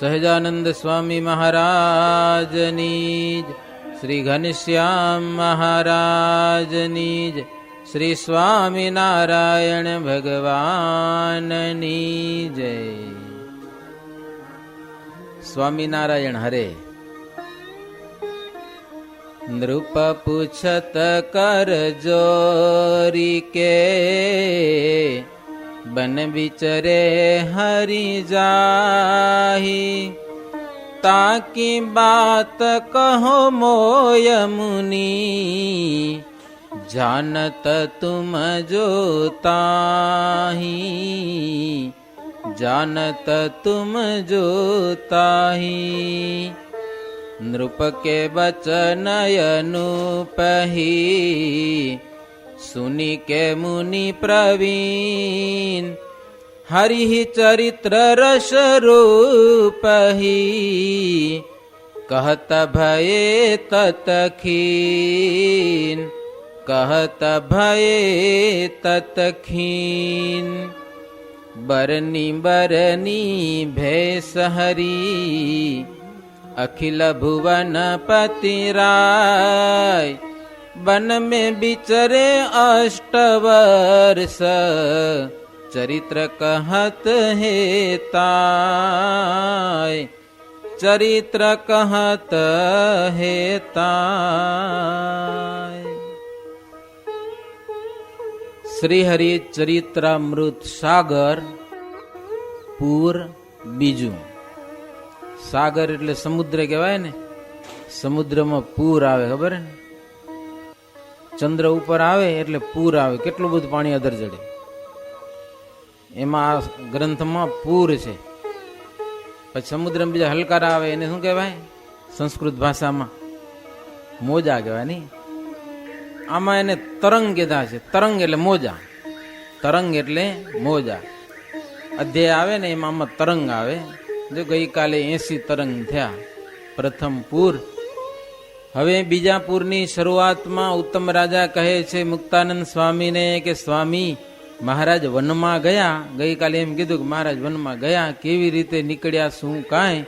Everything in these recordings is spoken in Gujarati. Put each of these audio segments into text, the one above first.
સહજાનંદ સ્વામી મહારાજની જ, શ્રી ઘનશ્યામ મહારાજની જ, શ્રી સ્વામિનારાયણ ભગવાનની જય. સ્વામિનારાયણ હરે. નૃપ પૂછત કર જોરી કે, બન વિચરે હરી જાહી. તાકી બાત કહો મોય મુનિ, जानत तुम जो ताही. जानत तुम जो ताही. नृप के बचन अनुपही, सुनी के मुनि प्रवीण. हरि चरित्र रस रूपही, कहत भये ततखीन. कहत भये ततखीन. बरनी बरनी भेष हरी, अखिल भुवन पति राय. बन में बिचरे अष्टवर्ष, चरित्र कहत हे ताय. चरित्र कहत हे ताय. શ્રીહરિ ચરિત્રામૃત સાગર પૂર બીજું. સાગર એટલે સમુદ્ર કહેવાય ને, સમુદ્રમાં પૂર આવે, ખબર ને? ચંદ્ર ઉપર આવે એટલે પૂર આવે, કેટલું બધું પાણી અધર ચડે. એમાં આ ગ્રંથમાં પૂર છે. પછી સમુદ્રમાં બીજા હલકારા આવે, એને શું કહેવાય સંસ્કૃત ભાષામાં? મોજા કહેવાય નહીં. આમાં એને તરંગ કીધા છે. તરંગ એટલે મોજા, તરંગ એટલે મોજા. અધ્યાય આવે ને એમાં આમાં તરંગ આવે. જો ગઈકાલે 80 તરંગ થયા પ્રથમ પૂર. હવે બીજા પૂરની શરૂઆતમાં ઉત્તમ રાજા કહે છે મુક્તાનંદ સ્વામીને કે સ્વામી, મહારાજ વનમાં ગયા. ગઈકાલે એમ કીધું કે મહારાજ વનમાં ગયા, કેવી રીતે નીકળ્યા, શું કાંઈ,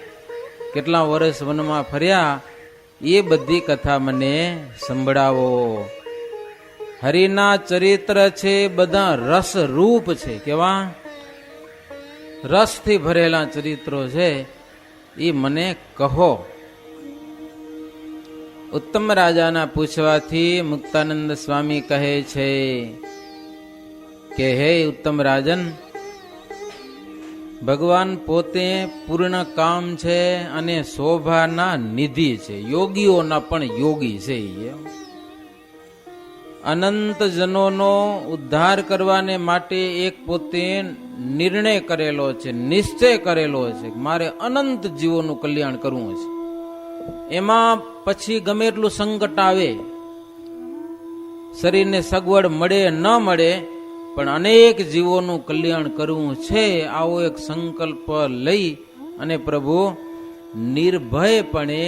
કેટલા વર્ષ વનમાં ફર્યા, એ બધી કથા મને સંભળાવો. હરિના ચરિત્ર છે બધા રસ રૂપ છે. કેવા રસથી ભરેલા ચરિત્રો છે, એ મને કહો. ઉત્તમ રાજાના પૂછવાથી મુક્તાનંદ સ્વામી કહે છે કે હે ઉત્તમ રાજન, ભગવાન પોતે પૂર્ણ કામ છે અને શોભાના નિધિ છે. યોગીઓના પણ યોગી છે. અનંત જનોનો ઉદ્ધાર કરવાને માટે એક પોતે નિર્ણય કરેલો છે, નિશ્ચય કરેલો છે, મારે અનંત જીવોનું કલ્યાણ કરવું છે. એમાં પછી ગમે એટલું સંકટ આવે, શરીરને સગવડ મળે ન મળે, પણ અનેક જીવોનું કલ્યાણ કરવું છે. આવો એક સંકલ્પ લઈ અને પ્રભુ નિર્ભયપણે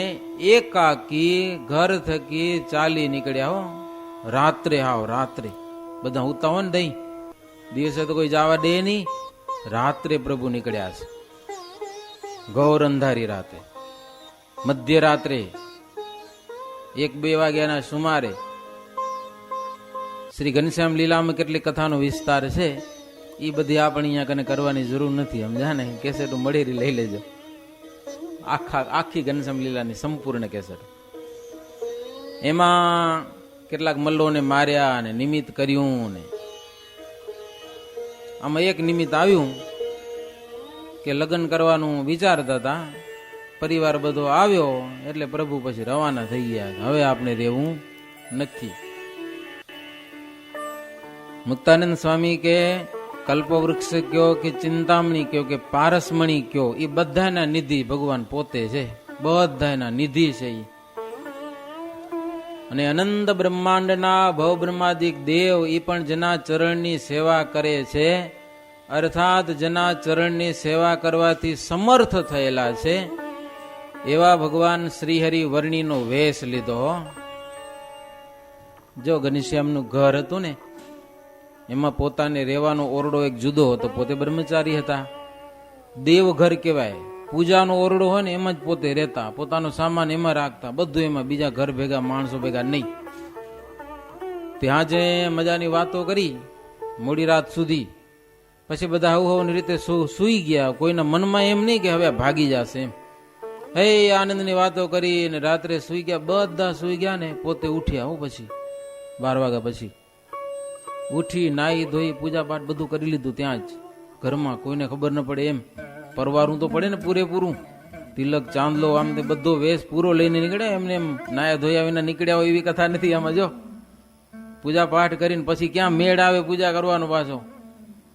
એકાકી ઘર થકી ચાલી નીકળ્યા. હો, રાત્રે આવો, રાત્રે બધા ઉતા હોય ને દઈ, દિવસે તો કોઈ જવા દે નહીં. રાત્રે પ્રભુ નીકળ્યા છે, ઘોર અંધારી રાતે, મધ્યરાત્રે 1-2 વાગ્યાના સુમારે. શ્રી ઘનશ્યામ લીલામાં કેટલી કથાનો વિસ્તાર છે, એ બધી આપણે અહીંયા કને કરવાની જરૂર નથી. સમજા ને? કેસેટ મળેરી લઈ લેજો, આખી ઘનશ્યામ લીલાની સંપૂર્ણ કેસેટ. એમાં કેટલાક મલ્લોને માર્યા અને નિમિત્ત કર્યું ને આમાં એક નિમિત્ત આવ્યું કે લગ્ન કરવાનું વિચારતા હતા. પરિવાર બધો આવ્યો એટલે પ્રભુ પછી રવાના થઈ ગયા. હવે આપણે રહેવું નથી. મુક્તાનંદ સ્વામી કે કલ્પવૃક્ષ કયો કે ચિંતામણી કયો કે પારસમણી કયો, એ બધાના નિધિ ભગવાન પોતે છે. બધાના નિધિ છે. અને અનંત બ્રહ્માંડના ભવ બ્રહ્માદિક દેવ એ પણ જેના ચરણની સેવા કરે છે, અર્થાત જેના ચરણની સેવા કરવાથી સમર્થ થયેલા છે, એવા ભગવાન શ્રીહરિ વર્ણીનો વેશ લીધો. જો ઘનશ્યામનું ઘર હતું ને, એમાં પોતાને રહેવાનો ઓરડો એક જુદો હતો. પોતે બ્રહ્મચારી હતા. દેવઘર કહેવાય. પૂજાનો ઓરડો હોય ને એમાં જ પોતે રહેતા, પોતાનો સામાન એમાં રાખતા, બધું એમાં, બીજા ઘર ભેગા માણસો ભેગા નહીં. ત્યાં જે મજાની વાતો કરી મોડી રાત સુધી. પછી બધા હવની રીતે સૂઈ ગયા. કોઈના મનમાં એમ નહીં કે હવે ભાગી જશે એમ. હે આનંદની વાતો કરી ને રાત્રે સૂઈ ગયા. બધા સૂઈ ગયા ને પોતે ઉઠ્યા. હું પછી 12 વાગ્યા પછી ઉઠી નાઈ ધોઈ પૂજા પાઠ બધું કરી લીધું ત્યાં જ ઘરમાં, કોઈને ખબર ન પડે એમ. પરવારું તો પડે ને પૂરેપૂરું. તિલક ચાંદલો આમ તે બધો વેશ પૂરો લઈને નીકળ્યા. એમને એમ નાયા ધોયા વિના નીકળ્યા હોય એવી કથા નથી આમાં. જો પૂજા પાઠ કરીને પછી ક્યાં મેળ આવે પૂજા કરવાનો પાછો.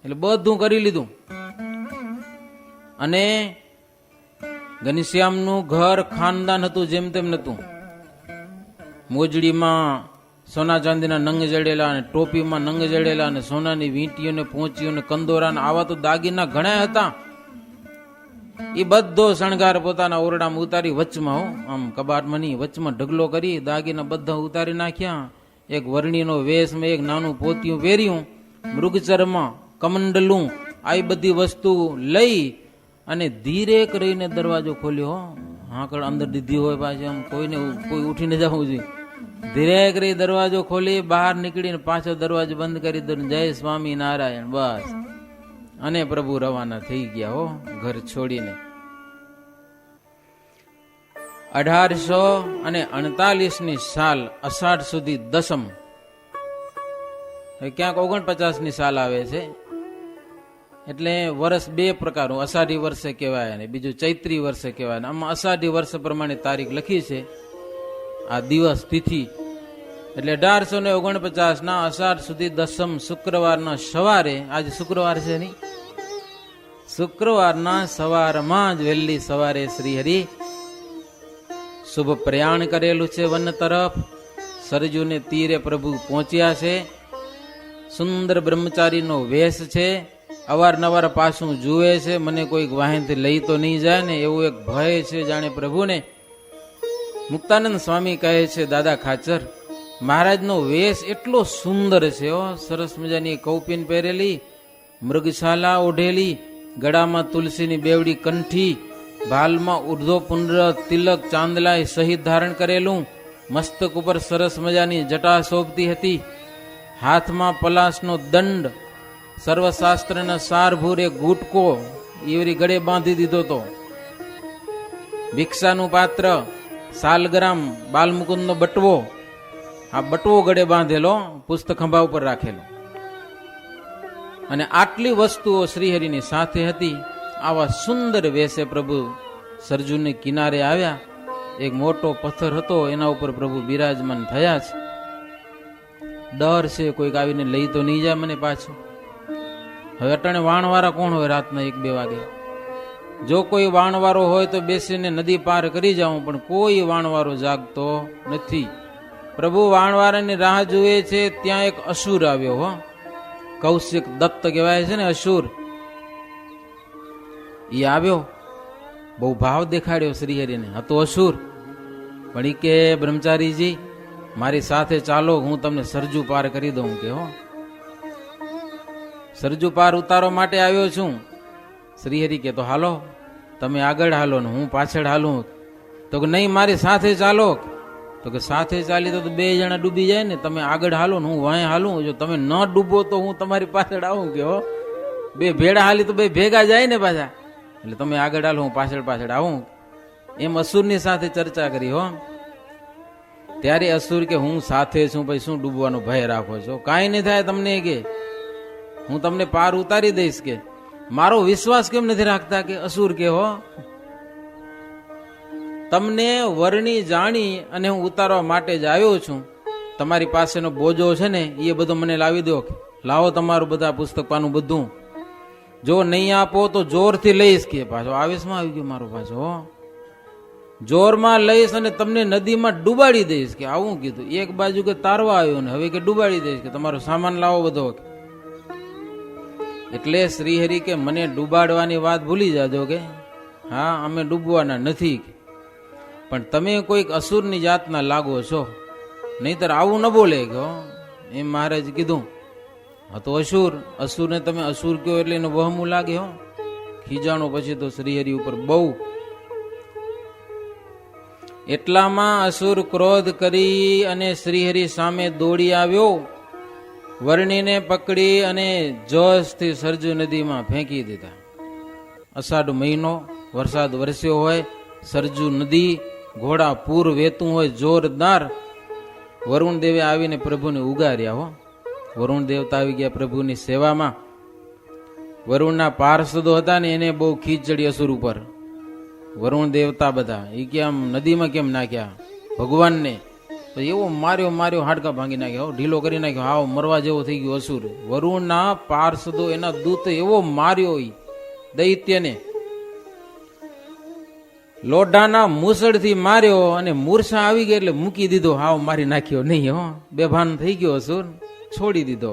એટલે બધું કરી લીધું. અને ઘનશ્યામનું ઘર ખાનદાન હતું, જેમ તેમ નતું. મોજડીમાં સોના ચાંદીના નંગ જડેલા, અને ટોપીમાં નંગ જડેલા, અને સોનાની વીંટીઓ ને પોંચીઓ ને કંદોરા, આવા તો દાગીના ઘણા હતા. એ બધો શણગાર પોતાના ઓરડામાં ઉતારી વચમાં, હો આમ કબાટમાં નહીં, વચમાં ઢગલો કરી દાગીના બધા ઉતારી નાખ્યા. એક વર્ણીનો વેશમાં એક નાનું પોતિયું પહેર્યું, મૃગચરમાં કમંડલું, આ બધી વસ્તુ લઈ અને ધીરે કરીને દરવાજો ખોલ્યો. હાકળ અંદર દીધી હોય પાછી, આમ કોઈને કોઈ ઉઠીને જવું જોઈએ. ધીરે કરી દરવાજો ખોલી બહાર નીકળીને પાછો દરવાજો બંધ કરી દો. જય સ્વામી નારાયણ, બસ. અને પ્રભુ રવાના થઈ ગયા, હો ઘર છોડીને. 1848 સાલ અષાઢ સુધી દસમ, ક્યાંક 49 સાલ આવે છે. એટલે વર્ષ બે પ્રકારનું, અષાઢી વર્ષે કહેવાય ને બીજું ચૈત્રી વર્ષે કહેવાય. આમાં અષાઢી વર્ષ પ્રમાણે તારીખ લખી છે, આ દિવસ તિથિ. એટલે 1849 અષાઢ સુધી દસમ શુક્રવારના સવારે, આજે શુક્રવાર છે નહીં, શુક્રવારના સવારમાં જ વહેલી સવારે શ્રીહરિ શુભ પ્રયાણ કરેલું છે વન તરફ. સરજુને તીરે પ્રભુ પહોંચ્યા છે. સુંદર બ્રહ્મચારીનો વેશ છે. અવારનવાર પાછું જુએ છે, મને કોઈક વાહનથી લઈ તો નહીં જાય ને, એવું એક ભય છે જાણે પ્રભુને. મુક્તાનંદ સ્વામી કહે છે, દાદા ખાચર મહારાજનો વેશ એટલો સુંદર છે. સરસ મજાની કૌપીન પહેરેલી, મૃગશાલા ઓઢેલી, ગળામાં તુલસીની બેવડી કંઠી, ભાલમાં ઉર્ધ્વ પુંડ્ર તિલક ચાંદલાય સહિત ધારણ કરેલું, મસ્તક ઉપર સરસ મજાની જટા શોભતી હતી. હાથમાં પલાસનો દંડ, સર્વશાસ્ત્રના સારભૂર એક ગુટકો એવરી ગળે બાંધી દીધો હતો. ભિક્ષાનું પાત્ર, સાલગ્રામ, બાલમુકુંદનો બટવો, આ બટવો ગળે બાંધેલો, પુસ્તક ખંભા ઉપર રાખેલો. અને આટલી વસ્તુઓ શ્રીહરિની સાથે હતી. આવા સુંદર વેશે પ્રભુ સરજુને કિનારે આવ્યા. એક મોટો પથ્થર હતો, એના ઉપર પ્રભુ બિરાજમાન થયા છે. ડર છે કોઈક આવીને લઈ તો નહીં જાય મને પાછું. હવે અટાણે વાણવાળા કોણ હોય રાતના 1-2 વાગે? જો કોઈ વાણવારો હોય તો બેસીને નદી પાર કરી જાઉં, પણ કોઈ વાણવારો જાગતો નથી. પ્રભુ વાણવારાની રાહ જુએ છે. ત્યાં એક અસુર આવ્યો, હો કૌશિક દત્ત કહેવાય છે ને અસુર. એ આવ્યો, બહુ ભાવ દેખાડ્યો શ્રીહરિને. હતો અસુર, પણ ઈ કે બ્રહ્મચારીજી મારી સાથે ચાલો, હું તમને સરજુ પાર કરી દઉં. કે હો સરજુ પાર ઉતારવા માટે આવ્યો છું. શ્રીહરિ કે તો હાલો, તમે આગળ હાલો ને હું પાછળ હાલું. તો કે નહીં, મારી સાથે ચાલો. તો કે સાથે ચાલી તો 2 જણા ડૂબી જાય ને, તમે આગળ હાલો ને હું વાંય હાલું. જો તમે ન ડૂબો તો હું તમારી પાછળ આવું. કે હો 2 ભેડા હાલી તો 2 ભેગા જાય ને પાછા. એટલે તમે આગળ હાલો, હું પાછળ આવું. એમ અસુરની સાથે ચર્ચા કરી. હો ત્યારે અસુર કે હું સાથે છું, ભાઈ શું ડૂબવાનો ભય રાખો છો? કાંઈ નહીં થાય તમને, કે હું તમને પાર ઉતારી દઈશ. કે મારો વિશ્વાસ કેમ નથી રાખતા? કે અસુર કે હો તમને વર્ણી જાણી અને હું ઉતારવા માટે જ આવ્યો છું. તમારી પાસેનો બોજો છે ને એ બધો મને લાવી દો. લાવો તમારું બધા પુસ્તક પાનું બધું. જો નહીં આપો તો જોરથી લઈશ. કે પાછો આવેશમાં આવી ગયો મારો પાછો. જોરમાં લઈશ અને તમને નદીમાં ડૂબાડી દઈશ. કે આવું કીધું. એક બાજુ કે તારવા આવ્યો ને હવે કે ડૂબાડી દઈશ. કે તમારો સામાન લાવો બધો. એટલે શ્રીહરિ કે મને ડૂબાડવાની વાત ભૂલી જાજો. કે હા અમે ડૂબવાના નથી, પણ તમે કોઈક અસુરની જાતના લાગો છો, નહીતર આવું ન બોલે. કે એમ મહારાજ કીધું. હા તો અસુરને તમે અસુર કયો એટલે એનો વહમું લાગે. હો ખીજાણો પછી તો શ્રીહરિ ઉપર બહુ એટલામાં અસુર ક્રોધ કરી અને શ્રીહરિ સામે દોડી આવ્યો. વર્ણીને પકડી અને જોશથી સરજુ નદીમાં ફેંકી દીધા. અષાઢ મહિનો, વરસાદ વરસ્યો હોય, સરજુ નદી, ઘોડા પૂર વેતું હોય જોરદાર. વરુણ દેવે આવીને પ્રભુને ઉગાર્યા હો. વરુણ દેવતા આવી ગયા પ્રભુની સેવામાં. વરુણના પાર્ષદો હતા ને એને બહુ ખીચ ચડી અસુર ઉપર. વરુણ દેવતા બધા એ કે આમ નદીમાં કેમ નાખ્યા ભગવાનને? તો એવો માર્યો હાડકા ભાંગી નાખ્યો, ઢીલો કરી નાખ્યો, હાવ મરવા જેવો થઈ ગયો અસુર. વરુણના પાર્ષદો એના દૂત એવો માર્યો દૈત્યને, લોઢાના મૂસળથી માર્યો અને મૂર્છા આવી ગઈ એટલે મૂકી દીધો, હાવ મારી નાખ્યો નહીં. હો બેભાન થઈ ગયો અસુર, છોડી દીધો.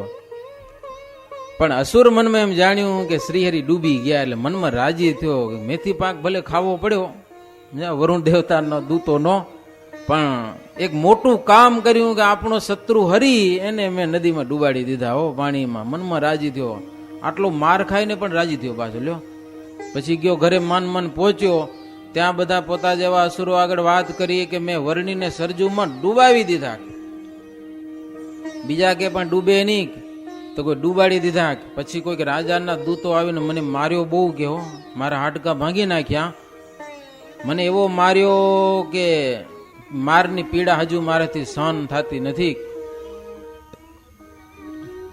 પણ અસુર મનમાં એમ જાણ્યું કે શ્રીહરિ ડૂબી ગયા એટલે મનમાં રાજી થયો કે મેથી પાક ભલે ખાવો પડ્યો વરુણ દેવતાનો દૂતોનો, પણ એક મોટું કામ કર્યું કે આપણો શત્રુ હરી એને મેં નદીમાં ડૂબાડી દીધા હો પાણીમાં. મનમાં રાજી થયો, આટલો માર ખાઈને પણ રાજી થયો પાછો લ્યો. પછી ગયો ઘરે મન પહોંચ્યો, ત્યાં બધા પોતા જેવા અસુરો આગળ વાત કરી કે મેં વર્ણીને સરજુમાં ડૂબાવી દીધા. બીજા કે પણ ડૂબે નહીં, તો કોઈ ડૂબાડી દીધા. પછી કોઈક રાજાના દૂતો આવીને મને માર્યો બહુ કે હો, મારા હાડકા ભાંગી નાખ્યા, મને એવો માર્યો કે મારની પીડા હજુ મારાથી સહન થતી નથી.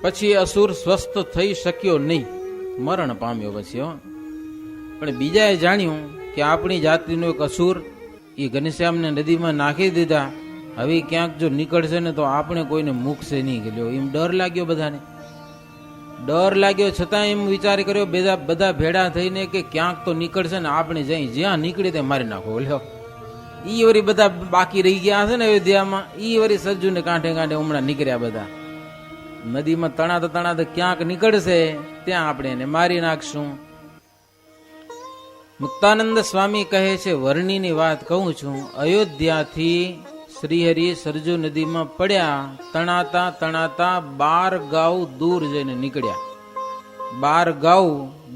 પછી અસુર સ્વસ્થ થઈ શક્યો નહીં, મરણ પામ્યો પછી. હો પણ બીજાએ જાણ્યું કે આપણી જાતિનો એક અસુર એ ઘનશ્યામને નદીમાં નાખી દીધા, હવે ક્યાંક જો નીકળશે ને તો આપણે કોઈને મૂકશે નહીં. ગયો એમ ડર લાગ્યો બધાને. ડર લાગ્યો છતાં એમ વિચાર કર્યો બધા ભેડા થઈને કે ક્યાંક તો નીકળશે ને આપણે જઈ જ્યાં નીકળી ત્યાં મારી નાખો. લ્યો ઈ વળી બધા બાકી રહી ગયા હશે ને અયોધ્યામાં, ઈ વળી સરજુને કાંઠે હમણાં નીકળ્યા બધા. નદીમાં તણાતા ક્યાંક નીકળશે ત્યાં આપણે એને મારી નાખશું. મુક્તાનંદ સ્વામી કહે છે, વર્ણીની વાત કહું છું, અયોધ્યાથી શ્રીહરિ સરજુ નદીમાં પડ્યા, તણાતા 12 ગાઉ દૂર જઈને નીકળ્યા. 12 ગાઉ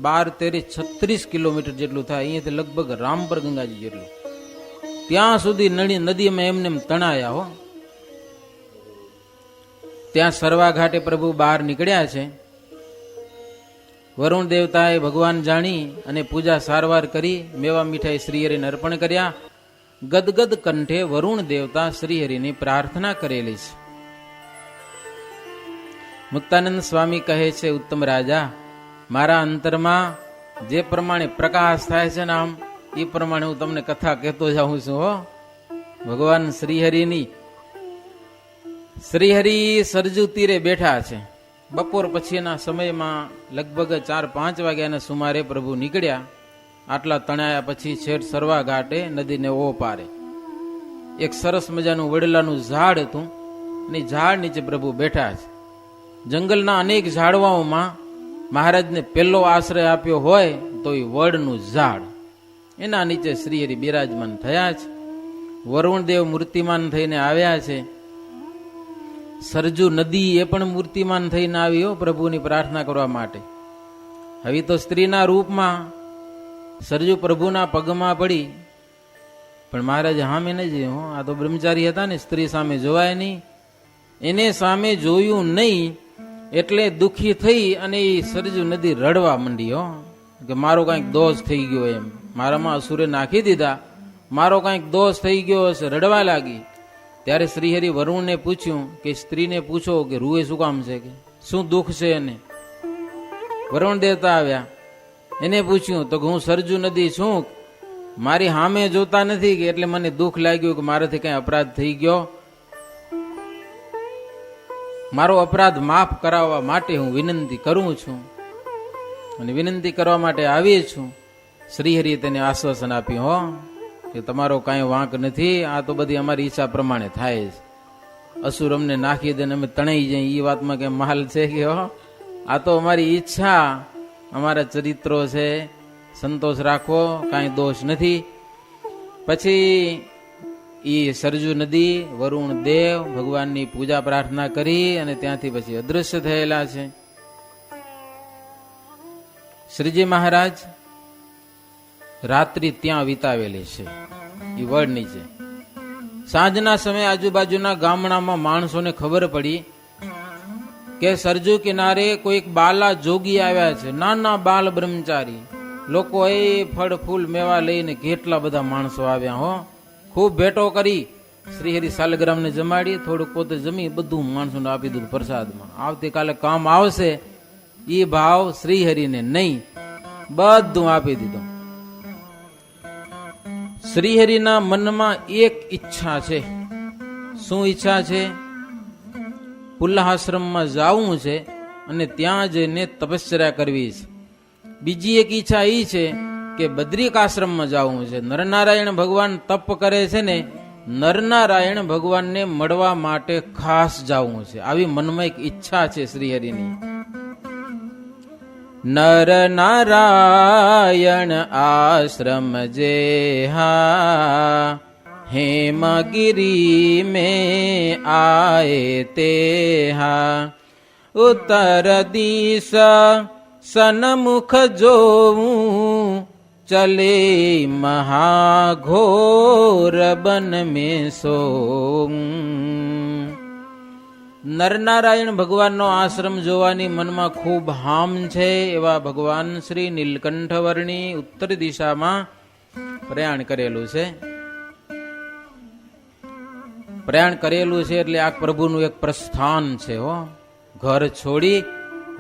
12 13 36 કિલોમીટર જેટલું થાય, અહીંયાથી લગભગ રામપર ગંગાજી જેટલું. ત્યાં સુધી નદીમાં એમને તણાયા હો. ત્યાં સરવા ઘાટે પ્રભુ બહાર નીકળ્યા છે. વરુણ દેવતાએ ભગવાન જાણી અને પૂજા સારવાર કરી મેવા મીઠાઈ શ્રીહરિને અર્પણ કર્યા. ગદગદ કંઠે વરુણ દેવતા શ્રીહરિની પ્રાર્થના કરેલી છે. મુક્તાનંદ સ્વામી કહે છે, ઉત્તમ રાજા, મારા અંતરમાં જે પ્રમાણે પ્રકાશ થાય છે ને આમ એ પ્રમાણે હું તમને કથા કહેતો જાઉં છું. હો ભગવાન શ્રીહરિની. શ્રીહરિ સરજુ તીરે બેઠા છે. બપોર પછીના સમયમાં લગભગ 4-5 વાગ્યાના સુમારે પ્રભુ નીકળ્યા. આટલા તણાયા પછી છેટ સરવા ઘાટે નદીને ઓ પારે એક સરસ મજાનું વડલાનું ઝાડ હતું અને ઝાડ નીચે પ્રભુ બેઠા છે. જંગલના અનેક ઝાડવાઓમાં મહારાજને પહેલો આશ્રય આપ્યો હોય તો એ વડનું ઝાડ, એના નીચે શ્રીહરિ બિરાજમાન થયા છે. વરુણદેવ મૂર્તિમાન થઈને આવ્યા છે. સરજુ નદી એ પણ મૂર્તિમાન થઈને આવી હો પ્રભુની પ્રાર્થના કરવા માટે. હવે તો સ્ત્રીના રૂપમાં સરજુ પ્રભુના પગમાં પડી, પણ મહારાજ સામે નહીં જોયું. આ તો બ્રહ્મચારી હતા ને, સ્ત્રી સામે જોવાય નહીં. એને સામે જોયું નહીં એટલે દુઃખી થઈ અને એ સરજુ નદી રડવા માંડી. હો કે મારો કાંઈક દોષ થઈ ગયો, એમ મારામાં અસુરે નાખી દીધા, મારો કાંઈક દોષ થઈ ગયો હશે, રડવા લાગી. ત્યારે શ્રીહરિ વરુણને પૂછ્યું કે સ્ત્રીને પૂછો કે રૂએ શું કામ છે, કે શું દુઃખ છે એને. વરુણ દેવતા આવ્યા, એને પૂછ્યું તો કે હું સરજુ નદી છું, મારી સામે જોતા નથી કે એટલે મને દુઃખ લાગ્યું કે મારાથી કઈ અપરાધ થઈ ગયો, મારો અપરાધ માફ કરાવવા માટે હું વિનંતી કરું છું અને વિનંતી કરવા માટે આવી છું. શ્રીહરિએ તેને આશ્વાસન આપ્યું, હો કે તમારો કાંઈ વાંક નથી, આ તો બધી અમારી ઈચ્છા પ્રમાણે થાય છે. અસુર અમને નાખી દે ને અમે તણાઈ જાય એ વાતમાં કઈ માલ છે કે? હો આ તો અમારી ઈચ્છા, અમારા ચરિત્રો છે, સંતોષ રાખવો, કાંઈ દોષ નથી. પછી એ સરજુ નદી વરુણ દેવ ભગવાનની પૂજા પ્રાર્થના કરી અને ત્યાંથી પછી અદૃશ્ય થયેલા છે. શ્રીજી મહારાજ રાત્રિ ત્યાં વિતાવેલી છે એ વડ નીચે. સાંજના સમયે આજુબાજુના ગામડામાં માણસોને ખબર પડી કે સરજુ કિનારે કોઈક બાલા જોગી આવ્યા છે, નાના બાલ બ્રહ્મચારી. લોકો એ ફળ ફૂલ મેવા લઈને કેટલા બધા માણસો આવ્યા હો. ખૂબ ભેટો કરી શ્રીહરિ સાલગ્રામને જમાડી, થોડુંક પોતે જમી બધું માણસોને આપી દીધું પ્રસાદમાં. આવતીકાલે કામ આવશે એ ભાવ શ્રીહરિને નહીં, બધું આપી દીધું. શ્રીહરિના મનમાં એક ઈચ્છા છે. શું ઈચ્છા છે? પુલ્લાશ્રમમાં જવું છે અને ત્યાં જઈને તપશ્ચર્યા કરવી છે. બીજી એક ઈચ્છા એ છે કે બદ્રિક આશ્રમમાં જવું છે. નરનારાયણ ભગવાન તપ કરે છે ને, નરનારાયણ ભગવાનને મળવા માટે ખાસ જવું છે. આવી મનમાં એક ઈચ્છા છે શ્રીહરિની. નર નારાયણ આશ્રમ જેહા हेमगिरी में आए तेहा उत्तर दिशा सनमुख जोऊं चले महाघोर बन में सोऊं. નરનારાયણ ભગવાનનો આશ્રમ જોવાની મનમાં ખૂબ હામ છે એવા ભગવાન શ્રી નીલકંઠ વર્ણી ઉત્તર દિશામાં પ્રયાણ કરેલું છે. પ્રયાણ કરેલું છે એટલે આ પ્રભુનું એક પ્રસ્થાન છે હો. ઘર છોડી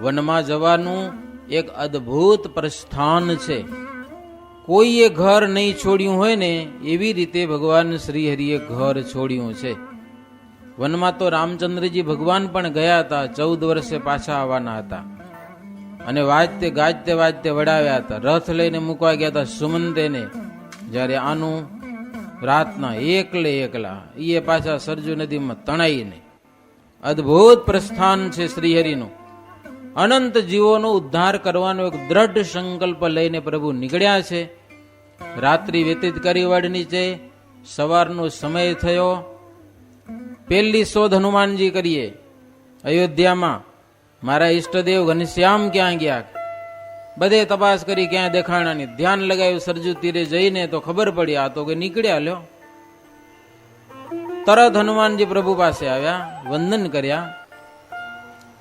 વનમાં જવાનું એક અદ્ભુત પ્રસ્થાન છે. કોઈએ ઘર નહીં છોડ્યું હોય ને એવી રીતે ભગવાન શ્રી હરિએ ઘર છોડ્યું છે. વનમાં તો રામચંદ્રજી ભગવાન પણ ગયા હતા, 14 વર્ષે પાછા આવવાના હતા અને વાજતે ગાજતે વાજતે વડાવ્યા હતા. રથ લઈને મૂકવા ગયા હતા સુમંતેને. જ્યારે આનું રાતના એકલા એ પાછા સરજુ નદીમાં તણાઈને. અદ્ભુત પ્રસ્થાન છે શ્રીહરિનું. અનંત જીવોનો ઉદ્ધાર કરવાનો એક દ્રઢ સંકલ્પ લઈને પ્રભુ નીકળ્યા છે. રાત્રિ વ્યતીત કરી વડ નીચે સવારનો સમય થયો. પહેલી શોધ હનુમાનજી કરીએ અયોધ્યામાં. મારા ઈષ્ટદેવ ઘનશ્યામ ક્યાં ગયા? બધે તપાસ કરી, ક્યાં દેખાણાની. ધ્યાન લગાવ્યું સરજુ તીરે જઈને તો ખબર પડી આ તો કે નીકળ્યા લ્યો. તરત હનુમાનજી પ્રભુ પાસે આવ્યા, વંદન કર્યા.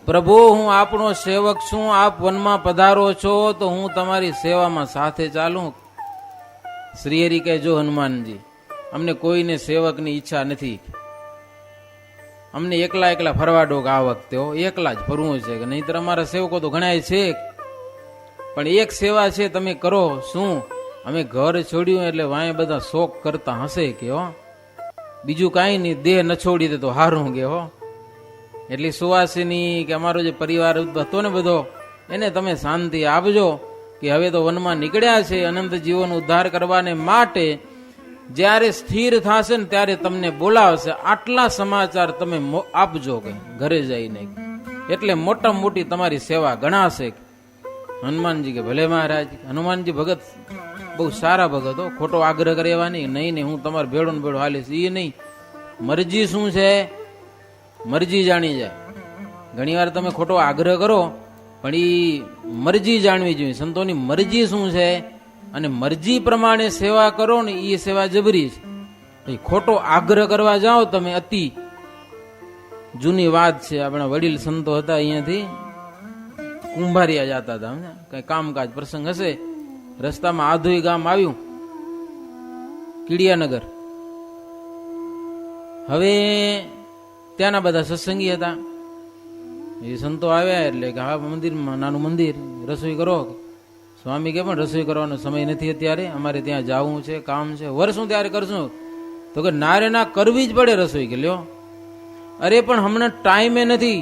પ્રભુ, હું આપનો સેવક છું, આપ વનમાં પધારો છો તો હું તમારી સેવામાં સાથે ચાલું. શ્રીહરિ કહે, જો હનુમાનજી, અમને કોઈને સેવકની ઈચ્છા નથી. અમને એકલા ફરવા ડોક આ વખતે એકલા જ ફરવું છે, કે નહીતર અમારા સેવકો તો ઘણા છે. પણ એક સેવા છે, તમે કરો. શું? અમે ઘર છોડ્યું એટલે વાંય બધા શોક કરતા હશે કે હો, બીજું કાંઈ નહીં, દેહ ન છોડી દે તો હારું કે હો. એટલી સુવાસીની કે અમારો જે પરિવાર હતો ને બધો, એને તમે શાંતિ આપજો કે હવે તો વનમાં નીકળ્યા છે અનંત જીવોનો ઉદ્ધાર કરવાને માટે. જ્યારે સ્થિર થશે ને ત્યારે તમને બોલાવશે. આટલા સમાચાર તમે આપજો કે ઘરે જઈને, એટલે મોટા મોટી તમારી સેવા ગણાશે. હનુમાનજી કે ભલે મહારાજ. હનુમાનજી ભગત બહુ સારા ભગત હો, ખોટો આગ્રહ કરેવાની નહીં. હું તમારે ભેડો ને ભેડો હાલીશ એ નહીં. મરજી શું છે મરજી જાણી જાય. ઘણી વાર તમે ખોટો આગ્રહ કરો પણ એ મરજી જાણવી જોઈએ. સંતોની મરજી શું છે અને મરજી પ્રમાણે સેવા કરો ને એ સેવા જબરી છે. ખોટો આગ્રહ કરવા જાઓ તમે, અતિ જૂની વાત છે. આપણા વડીલ સંતો હતા, અહીંયાથી કુંભારિયા જતા હતા, કઈ કામકાજ પ્રસંગ હશે. રસ્તામાં આધુઈ ગામ આવ્યું, કીડિયાનગર. હવે ત્યાંના બધા સત્સંગી હતા. એ સંતો આવ્યા એટલે કે હા મંદિરમાં નાનું મંદિર, રસોઈ કરો. સ્વામી કે પણ રસોઈ કરવાનો સમય નથી અત્યારે, અમારે ત્યાં જવું છે, કામ છે. વર્ષું ત્યારે કરશું. તો કે નારે ના કરવી જ પડે રસોઈ. કે લ્યો, અરે પણ હમણાં ટાઈમે નથી.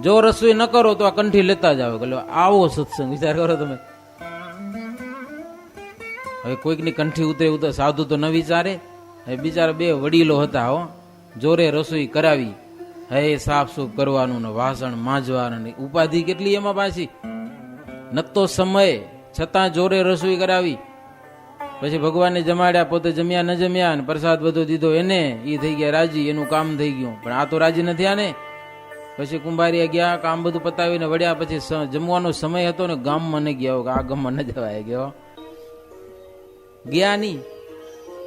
જો રસોઈ ન કરો તો આ કંઠી લેતા જાવ. કે આવો સત્સંગ વિચાર કરો તમે. હવે કોઈકની કંઠી ઉતરે સાધુ તો ન વિચારે. હવે બિચારા બે વડીલો હતા હો, જોરે રસોઈ કરાવી. હે સાફ સૂફ કરવાનું ને વાસણ માંજવાનું, ઉપાધિ કેટલી એમાં પાછી. નતો સમય છતાં જોરે રસોઈ કરાવી. પછી ભગવાનને જમાડ્યા, પોતે જમ્યા ન જમ્યા, અને પ્રસાદ બધો દીધો એને. એ થઈ ગયા રાજી, એનું કામ થઈ ગયું. પણ આ તો રાજી નથી આને. પછી કુંભારીયા ગયા, કામ બધું પતાવીને વળ્યા. પછી જમવાનો સમય હતો ને ગામમાં ન ગયા. આ ગામમાં ન જવાય ગયો, ગયા નહીં.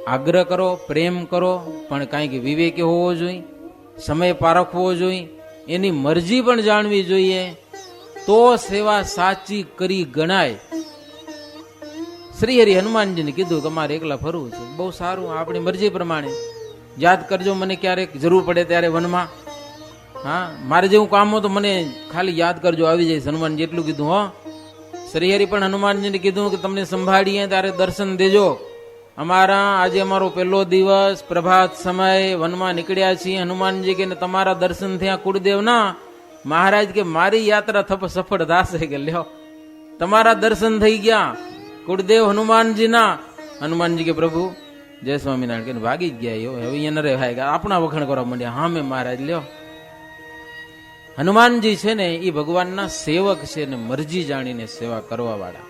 આગ્રહ કરો, પ્રેમ કરો, પણ કાંઈક વિવેકી હોવો જોઈએ, સમય પારખવો જોઈએ, એની મરજી પણ જાણવી જોઈએ, તો સેવા સાચી કરી ગણાય. શ્રી હરિ હનુમાનજીને કીધું કે મારે એકલા ફરવું છે. બહુ સારું, આપણી મરજી પ્રમાણે યાદ કરજો મને ક્યારેક જરૂર પડે ત્યારે વનમાં. હા, મારે જેવું કામ હોય તો મને ખાલી યાદ કરજો, આવી જઈશ. હનુમાનજી એટલું કીધું. હો, શ્રી હરિ પણ હનુમાનજીને કીધું કે તમને સંભાળીએ ત્યારે દર્શન દેજો. આજે અમારો પહેલો દિવસ, પ્રભાત સમય, વનમાં નીકળ્યા છીએ. હનુમાનજી કે તમારા દર્શન થયા કુળદેવ ના. મહારાજ કે મારી યાત્રા સફળ થશે કે લ્યો તમારા દર્શન થઈ ગયા કુળદેવ હનુમાનજી ના. હનુમાનજી કે પ્રભુ જય સ્વામિનારાયણ કે ભાગી જ ગયા. હવે અહીંયા ન રહેવાય, આપણા વખાણ કરવા માંડ્યા. હા મેં મહારાજ લ્યો. હનુમાનજી છે ને એ ભગવાનના સેવક છે ને મરજી જાણીને સેવા કરવા વાળા.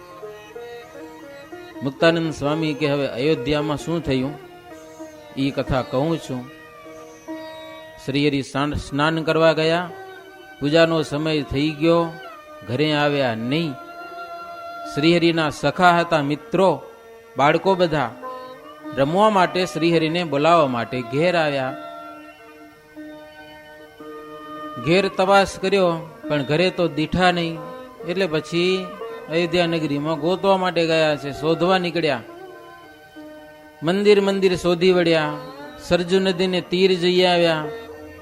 મુક્તાનંદ સ્વામી કે હવે અયોધ્યામાં શું થયું એ કથા કહું છું. શ્રી હરિ સ્નાન કરવા ગયા, પૂજાનો સમય થઈ ગયો, ઘરે આવ્યા નહીં. શ્રીહરિના સખા હતા, મિત્રો, બાળકો બધા રમવા માટે શ્રીહરિને બોલાવવા માટે ઘેર આવ્યા. ઘેર તપાસ કર્યો પણ ઘરે તો દીઠા નહીં. એટલે પછી અયોધ્યા નગરીમાં ગોતવા માટે ગયા છે, શોધવા નીકળ્યા. મંદિર શોધી વળ્યા, સરજુ નદીને તીર જઈ આવ્યા,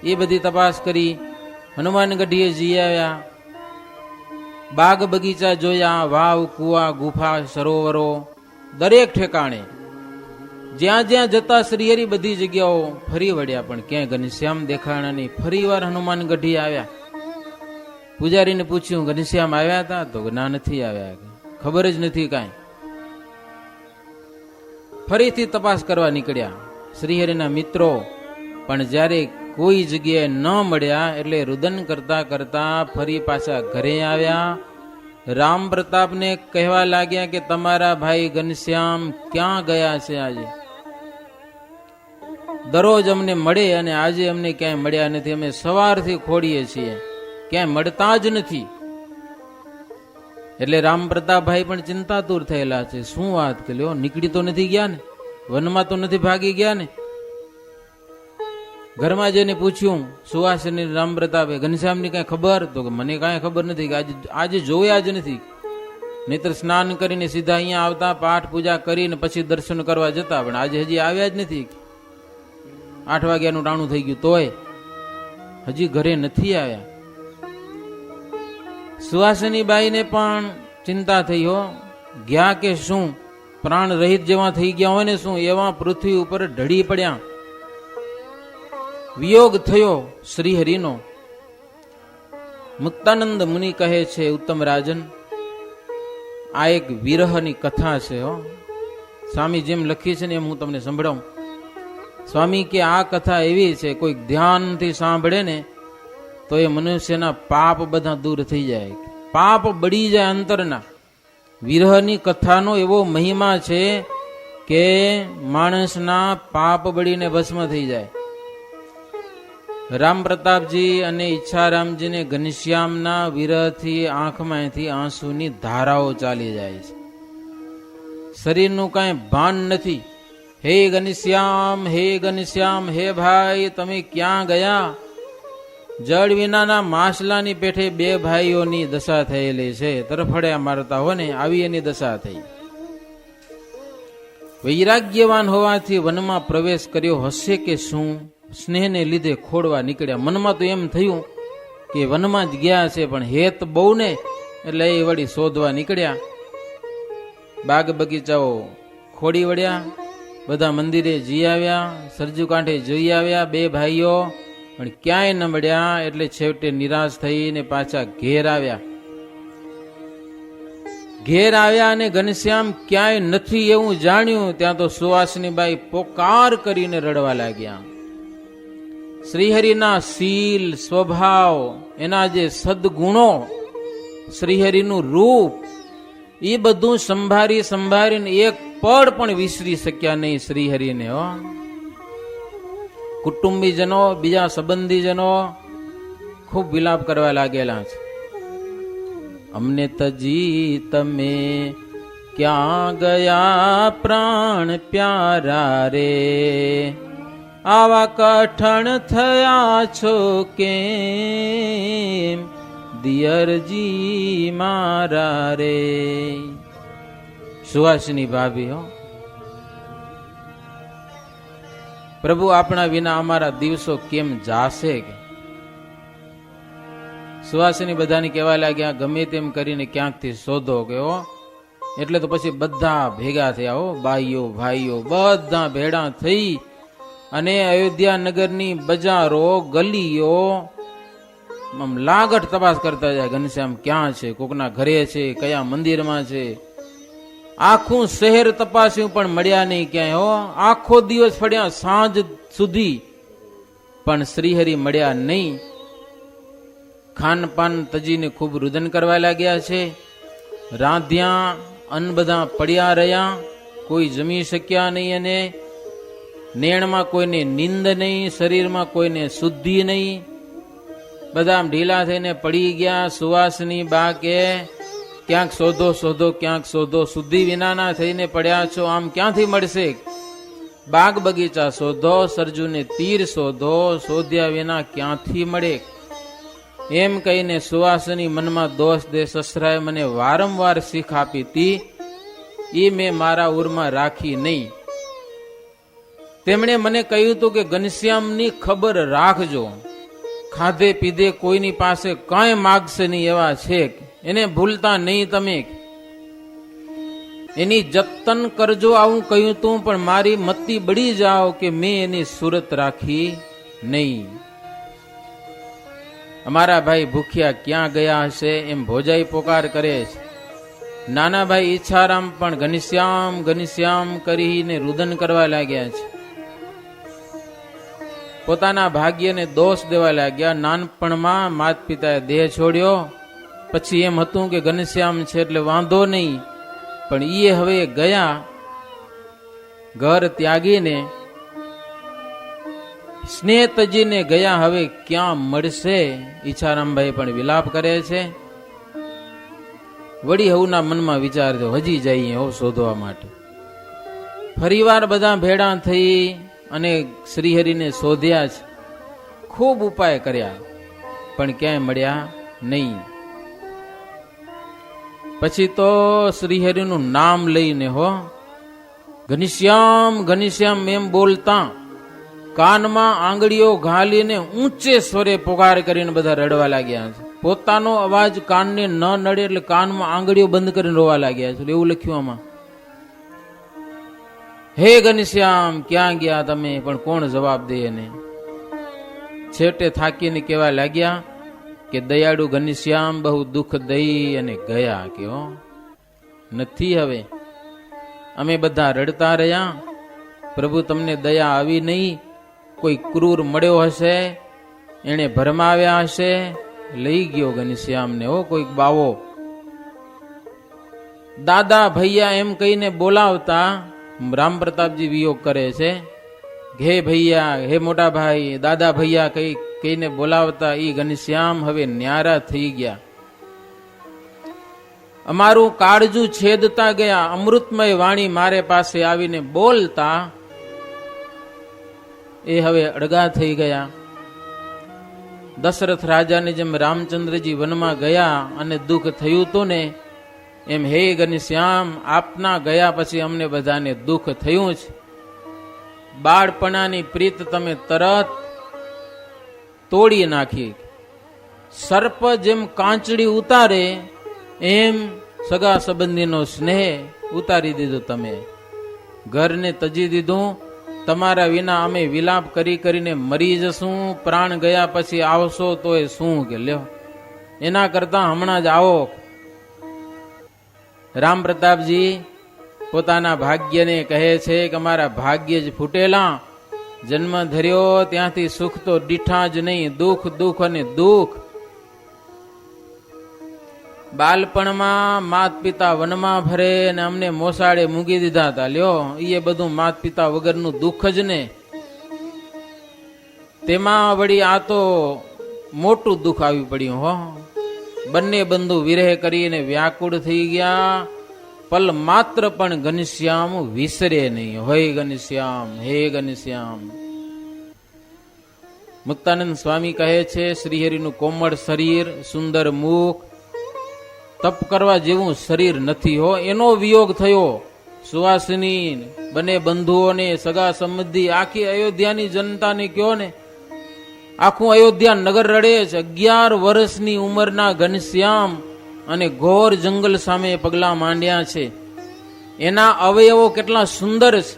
એ બધી તપાસ કરી. હનુમાન ગઢીએ જઈ આવ્યા, બાગ બગીચા જોયા, વાવ, કુવા, ગુફા, સરોવરો, દરેક ઠેકાણે જ્યાં જ્યાં જતા શ્રીહરિ બધી જગ્યાઓ ફરી વળ્યા, પણ ક્યાંય ઘનશ્યામ દેખાણા નહીં. ફરી વાર હનુમાન ગઢી આવ્યા. પૂજારીને પૂછ્યું ઘનશ્યામ આવ્યા હતા? તો ના, નથી આવ્યા, ખબર જ નથી કાંઈ. ફરીથી તપાસ કરવા નીકળ્યા શ્રીહરિના મિત્રો, પણ જ્યારે કોઈ જગ્યાએ ન મળ્યા એટલે રુદન કરતા કરતા ફરી પાછા ઘરે આવ્યા. રામ પ્રતાપને કહેવા લાગ્યા કે તમારા ભાઈ ઘનશ્યામ ક્યાં ગયા છે? આજે દરરોજ અમને મળે અને આજે અમને ક્યાંય મળ્યા નથી. અમે સવારથી ખોડીએ છીએ, ક્યાંય મળતા જ નથી. એટલે રામ પ્રતાપભાઈ પણ ચિંતાતુર થયેલા છે. શું વાત કર્યો, નીકળી તો નથી ગયા ને, વનમાં તો નથી ભાગી ગયા ને? ઘરમાં જઈને પૂછ્યું સુવાસની રામ પ્રતાપે, ઘનશ્યામની કઈ ખબર? તો મને કઈ ખબર નથી, કે આજે જોયા જ નથી. નહીતર સ્નાન કરીને સીધા અહીંયા આવતા, પાઠ પૂજા કરીને પછી દર્શન કરવા જતા, પણ આજે હજી આવ્યા જ નથી. 8 વાગ્યાનું ટાણું થઈ ગયું તોય હજી ઘરે નથી આવ્યા. સુવાસની બાઈને પણ ચિંતા થઈ. હો, ગયા કે શું? પ્રાણ રહિત જેવા થઈ ગયા હોય ને શું, એવા પૃથ્વી ઉપર ઢળી પડ્યા. વિયોગ થયો શ્રીહરિનો. મુક્તાનંદ મુનિ કહે છે, ઉત્તમ રાજન, આ એક વિરહની કથા છે. હો, સ્વામી જેમ લખી છે ને એમ હું તમને સંભળાવું. સ્વામી કે આ કથા એવી છે, કોઈ ધ્યાનથી સાંભળે ને તો એ મનુષ્યના પાપ બધા દૂર થઈ જાય, પાપ બળી જાય અંતરના. વિરહની કથાનો એવો મહિમા છે કે માણસના પાપ બળીને ભસ્મ થઈ જાય. રામ પ્રતાપજી અને ઈચ્છારામજીને ઘનશ્યામના વિરહથી આંખમાંથી આંસુની ધારાઓ ચાલી જાય છે. શરીરનું કાંઈ ભાન નથી. હે ઘનશ્યામ, હે ઘનશ્યામ, હે ભાઈ તમે ક્યાં ગયા? જળ વિનાના માછલાની પેઠે 2 ભાઈઓની દશા થયેલી છે. તરફડ્યા મારતા હોય ને આવી એની દશા થઈ. વૈરાગ્યવાન હોવાથી વનમાં પ્રવેશ કર્યો હશે કે શું? સ્નેહને લીધે ખોડવા નીકળ્યા. મનમાં તો એમ થયું કે વનમાં જ ગયા છે, પણ હેત બહુ ને એટલે એ વળી શોધવા નીકળ્યા. બાગ બગીચાઓ ખોડી વળ્યા, બધા મંદિરે જઈ આવ્યા, સરજુ કાંઠે જોઈ આવ્યા 2 ભાઈઓ, પણ ક્યાંય ન મળ્યા. એટલે છેવટે નિરાશ થઈને પાછા ઘેર આવ્યા. ઘેર આવ્યા અને ઘનશ્યામ ક્યાંય નથી એવું જાણ્યું. ત્યાં તો સુવાસની બાઈ પોકાર કરીને રડવા લાગ્યા. શ્રીહરિના શીલ, સ્વભાવ, એના જે સદગુણો, શ્રીહરિનું રૂપ, એ બધું સંભાળીને એક પળ પણ વિસરી શક્યા નહીં શ્રીહરિને. હો, કુટુંબીજનો, બીજા સંબંધીજનો ખૂબ વિલાપ કરવા લાગેલા છે. અમને તજી તમે ક્યાં ગયા પ્રાણ પ્યારા રે, આવા કઠણ થયા છો કેમ દિયરજી મારા રે. સુહાસિની ભાભી હો, પ્રભુ આપણા વિના અમારા દિવસો કેમ જાશે. સુહાસિની બધાને કહેવા લાગ્યા ગમે તેમ કરીને ક્યાંકથી શોધો ગયો. એટલે તો પછી બધા ભેગા થયા હો, બાઈઓ ભાઈઓ બધા ભેડા થઈ અને અયોધ્યા નગરની બજારો ગલીઓ લાગટ તપાસ કરતા જાય. ઘનશ્યામ ક્યાં છે, કોકના ઘરે છે, કયા મંદિરમાં છે. આખું શહેર તપાસ્યું પણ મળ્યા નહીં ક્યાંય હો. આખો દિવસ ફર્યા સાંજ સુધી પણ શ્રીહરિ મળ્યા નહીં. ખાનપાન તજીને ખૂબ રુદન કરવા લાગ્યા છે. રાંધ્યા અન્ન બધા પડ્યા રહ્યા, કોઈ જમી શક્યા નહીં. અને નેણમાં કોઈને નિંદ નહીં, શરીરમાં કોઈને શુદ્ધિ નહીં. બધા ઢીલા થઈને પડી ગયા. સુવાસની બા કે ક્યાંક શોધો શોધો, ક્યાંક શોધો, શુદ્ધિ વિનાના થઈને પડ્યા છો, આમ ક્યાંથી મળશે. બાગ બગીચા શોધો, સરજુને તીર શોધો, શોધ્યા વિના ક્યાંથી મળે. એમ કહીને સુવાસની મનમાં દોષ દે, સસરાએ મને વારંવાર શીખ આપી હતી, એ મેં મારા ઉરમાં રાખી નહીં. તેમણે મને કહ્યું હતું કે ઘનશ્યામની ખબર રાખજો, ખાધે પીધે કોઈની પાસે કાંઈ માગશે નહીં એવા છે, એને ભૂલતા નહીં તમે, એની જતન કરજો આવું કહ્યું તું. પણ મારી મતી બળી જાઓ કે મેં એની સુરત રાખી નહીં. અમારા ભાઈ ભૂખ્યા ક્યાં ગયા હશે એમ ભોજાઈ પોકાર કરે છે. નાના ભાઈ ઈચ્છારામ પણ ઘનશ્યામ ઘનશ્યામ કરીને રુદન કરવા લાગ્યા છે. પોતાના ભાગ્યને દોષ દેવા લાગ્યા. નાનપણમાં માત પિતાએ દેહ છોડ્યો, પછી એમ હતું કે ઘનશ્યામ છે એટલે વાંધો નહીં. પણ એ હવે ગયા, ઘર ત્યાગીને સ્નેહ તજીને ગયા, હવે ક્યાં મળશે. ઈચ્છારામભાઈ પણ વિલાપ કરે છે. વળી હવના મનમાં વિચાર થયો હજી જઈએ હો શોધવા માટે. ફરીવાર બધા ભેડા થઈ અને શ્રીહરિને શોધ્યા છે. ખૂબ ઉપાય કર્યા પણ ક્યાંય મળ્યા નહીં. પછી તો શ્રીહરિનું નામ લઈને હો ઘનશ્યામ ઘનશ્યામ એમ બોલતા કાનમાં આંગળીઓ ઘાલીને ઊંચે સ્વરે પોકાર કરીને બધા રડવા લાગ્યા છે. પોતાનો અવાજ કાનને ન નડે એટલે કાનમાં આંગળીઓ બંધ કરીને રોવા લાગ્યા છે. એવું લખ્યું આમાં, હે ઘનશ્યામ ક્યાં ગયા તમે. પણ કોણ જવાબ દે એને. છેવટે થાકીને કહેવા લાગ્યા કે દયાળુ ઘનશ્યામ બહુ દુઃખ દઈ અને ગયા. કે નથી હવે. અમે બધા રડતા રહ્યા. પ્રભુ તમને દયા આવી નહીં. કોઈ ક્રૂર મળ્યો હશે, એને ભરમાવ્યા હશે, લઈ ગયો ઘનશ્યામને. કોઈક બાવો દાદા ભૈયા એમ કહીને બોલાવતા રામ પ્રતાપજી વિયોગ કરે છે. હે ભૈયા, હે મોટા ભાઈ, દાદા ભૈયા કહીને બોલાવતા ઈ ઘનશ્યામ હવે ન્યારા થઈ ગયા. અમારું કાળજું છેદતા ગયા. અમૃતમય વાણી મારે પાસે આવીને બોલતા એ હવે અડગા થઈ ગયા. દશરથ રાજાને જેમ રામચંદ્રજી વનમાં ગયા અને દુઃખ થયું હતું ને, એમ હે ઘનશ્યામ આપના ગયા પછી અમને બધાને દુઃખ થયું છે. બાળપણાની પ્રીત તમે તરત તોડી નાખી. સર્પ જેમ કાંચડી ઉતારે એમ સગા સંબંધીનો સ્નેહ ઉતારી દીધો તમે. ઘરને તજી દીધું. તમારા વિના અમે વિલાપ કરી કરીને મરી જશું. પ્રાણ ગયા પછી આવશો તો એ શું કે લ્યો, એના કરતા હમણાં જ આવો. રામ પ્રતાપજી પોતાના ભાગ્યને કહે છે કે અમારા ભાગ્ય જ ફૂટેલા. જન્મ ધર્યો ત્યાંથી સુખ તો દીઠા જ નહીં, દુઃખ દુઃખ અને દુઃખ. બાલપણમાં માત પિતા વનમાં ફરે ને અમને મોસાળે મૂકી દીધા હતા. લ્યો એ બધું માત પિતા વગરનું દુઃખ જ ને. તેમાં વળી આ તો મોટું દુઃખ આવી પડ્યું. બંને બંધુ વિરહ કરીને વ્યાકુળ થઈ ગયા. પલ માત્ર પણ ઘનશ્યામ વિસરે નહીં. હોય ઘનશ્યામ, હે ઘનશ્યામ. મુક્તાનંદ સ્વામી કહે છે, શ્રીહરિનું કોમળ શરીર, સુંદર મુખ, તપ કરવા જેવું શરીર નથી હો. એનો વિયોગ થયો. સુવાસિની બંને બંધુઓને, સગા સંબંધી, આખી અયોધ્યાની જનતાને કયો ને, આખું અયોધ્યા નગર રડે છે. 11 વર્ષની ઉંમરના ઘનશ્યામ અને ઘોર જંગલ સામે પગલા માંડ્યા છે. એના અવયવો કેટલા સુંદર છે.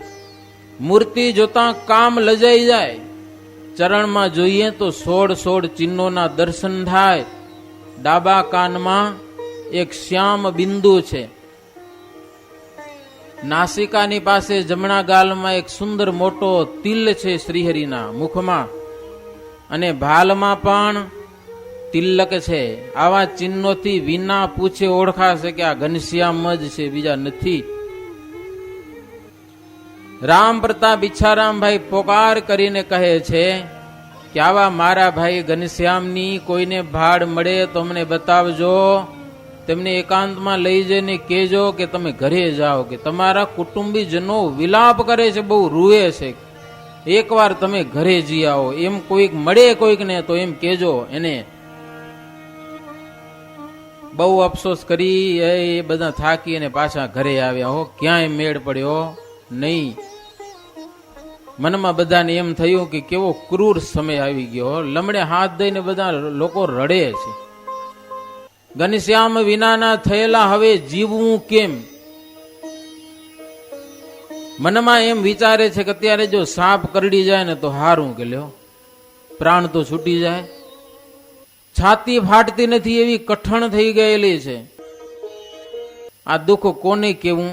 મૂર્તિ જોતા કામ લજાઈ જાય. ચરણમાં જોઈએ તો 16 ચિહ્નોના દર્શન થાય. ડાબા કાનમાં એક શ્યામ બિંદુ છે. નાસિકાની પાસે જમણા ગાલમાં એક સુંદર મોટો તિલ છે શ્રીહરિના મુખમાં, અને ભાલમાં પણ તિલક છે. આવા ચિહ્નોથી વિના પૂછે ઓળખાશે કે આ ઘનશ્યામ જ છે, બીજા નથી. રામ પ્રતાપ ઈચ્છારામભાઈ પોકાર કરીને કહે છે કે આવા મારા ભાઈ ઘનશ્યામની કોઈને ભાડ મળે તો અમને બતાવજો. તેમને એકાંતમાં લઈ જઈને કહેજો કે તમે ઘરે જાઓ, કે તમારા કુટુંબીજનો વિલાપ કરે છે, બહુ રૂએ છે, એકવાર તમે ઘરે જઈ આવો. એમ કોઈક મળે કોઈકને તો એમ કહેજો એને. બહુ અફસોસ કરી એ બધા થાકી અને પાછા ઘરે આવ્યા હો. ક્યાંય મેળ પડ્યો નહીં. મનમાં બધાને એમ થયું કે કેવો ક્રૂર સમય આવી ગયો. લમડે હાથ દઈને બધા લોકો રડે છે. ઘનશ્યામ વિનાના થયેલા હવે જીવવું કેમ? મનમાં એમ વિચારે છે કે અત્યારે જો સાપ કરડી જાય ને તો હારું, કે લ્યો પ્રાણ તો છૂટી જાય. છાતી ફાટતી નથી એવી કઠણ થઈ ગયેલી છે. આ દુઃખ કોને કેવું?